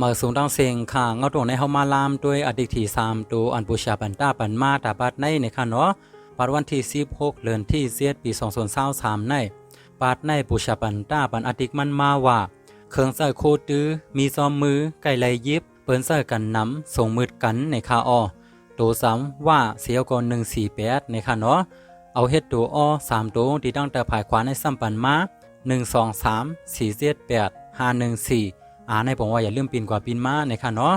เมื่อสูงดังเสียงข่างเงาตรงในเฮามาลามด้วยอดีตที่3ตัวอันบูชาปันตาปันมาตาปัดในค่ะเนาะปัดวันที่16เดือนที่7ปี2023ในปัดในบูชาปันตาปันอดีตมันมาว่าเครื่องใส่โคตื้อมีซ้อมมือไก่ไหลยิบเปิ้นใส่กันน้ำส่งมืดกันในคาออตัวซ้ำว่าเสียวก่อน148ในค่ะเนาะเอาเฮ็ดตัวอ3ตัวที่ตั้งแต่ภายขวาในซ้ำปันมา1 2 3 4 7 8 5 1 4ในผมว่าอย่าลืมปีนกว่าปีนมาในค่ะเนาะ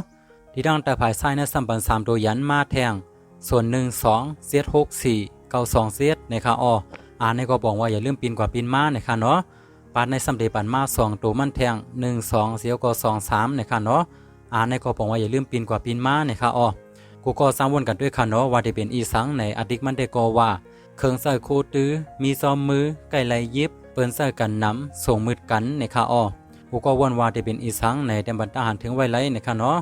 ที่ตั้งแต่ภายซ้ายในซ้ำปัน3ตัวยันมาแทงส่วน1 2 7 6 4 9 2 7ในค่ะในก็บอกว่าอย่าลืมปีนกว่าปีนมาในค่ะเนาะปาดในซ้ำเดปันมา2ตัวมันแทง1 2เสียวก็2 3ในค่ะเนาะในก็บอกว่าอย่าลืมปีนกว่าปีนมาในค่ะกูก็ซ้ำวนกันด้วยค่ะเนาะว่าได้เป็นอีสังในอดีตมันได้ก็ว่าเครื่องใส่โคตื้อมีซ้อมมือไก่ไหลยิบเปิ้นใส่กันน้ำส่งมืดกันในค่ะกูก็วนว่าได้เป็นอีสังในแต่บรรดาหันถึงไว้ไลในค่ะเนาะ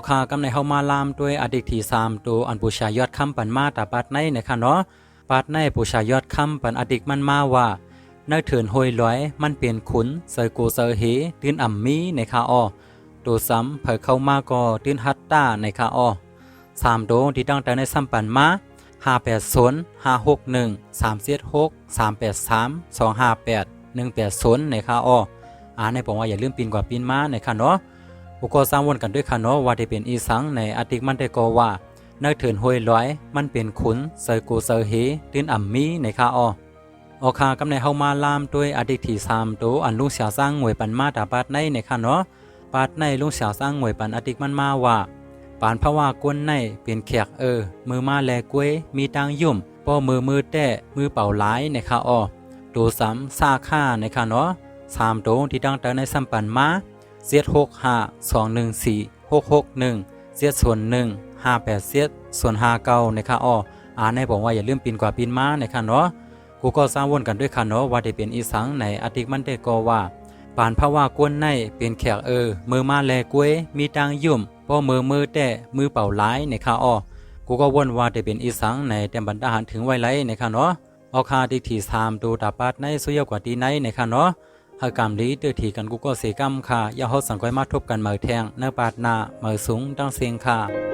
ค่ะกำในเฮามาลามด้วยอดีตที่3ตัวอันบูชายอดคำปันมาตาปัดในค่ะเนาะปัดในบูชายอดคำปันอดีตมันมาว่าในเถินห้อยลอยมันเปลี่ยนขุนใส่กูเซอเฮตื่นอ่ำมีในค่ะตัวซ้ำเผยเข้ามาก็ตื่นฮัตตาในค่ะ3ตัวที่ตั้งแต่ในซ้ำปันมา580 561 376 383 258 180ในค่ะในผมว่าอย่าลืมปีนกว่าปีนมาในค่ะเนาะอุกซ้ำวนกันด้วยค่ะเนาะว่าได้เป็นอีสังในอดีตมันได้ก็ว่าในเถินห้อยลอยมันเป็นขุนใส่กูเซอเฮตื่นอ่ำมีในค่ะค่ะกำในเฮามาลามด้วยอดีตที่3ตัวอันลุงเสียสร้างหวยปันมาตาปัดในค่ะเนาะปัดในลุงเสียสร้างหวยปันอดีตมันมาว่าปานพะว่ากวนในเป็นแขกมือมาแลกล้วยมีตังยุ่มป้อมือแต้มือเป่าหลายในค่ะตัว3ซาค่าในค่ะเนาะ3ตัวที่ตั้งแต่ในสัมปันมา765 214 661 7ส่วน1 587ส่วน59ในค่ะในบอกว่าอย่าลืมปีนกว่าปีนมาในค่ะเนาะกูก็สร้างวนกันด้วยค่ะเนาะว่าได้เป็นอีสังในอดีตมันได้ก็ว่าปานพะว่ากวนในเป็นแขกมือมาแลกล้วยมีตังยุ่มป้อมือแต้มือเป่าหลายในค่ะกูก็วนว่าได้เป็นอีสังในแต่บรรดาหันถึงไว้ไลในค่ะเนาะค่าที่ที่3ตัวตาปัดในสุยกว่าที่ไหนในค่ะเนาะหากกรรมลีเตือถีกันกูก็เสกรรมค่ะอย่าเฮาสังก้อยมาทบกันเหมือแทงเนื้อปาดหน้าเหมือสูงดังเสียงค่ะ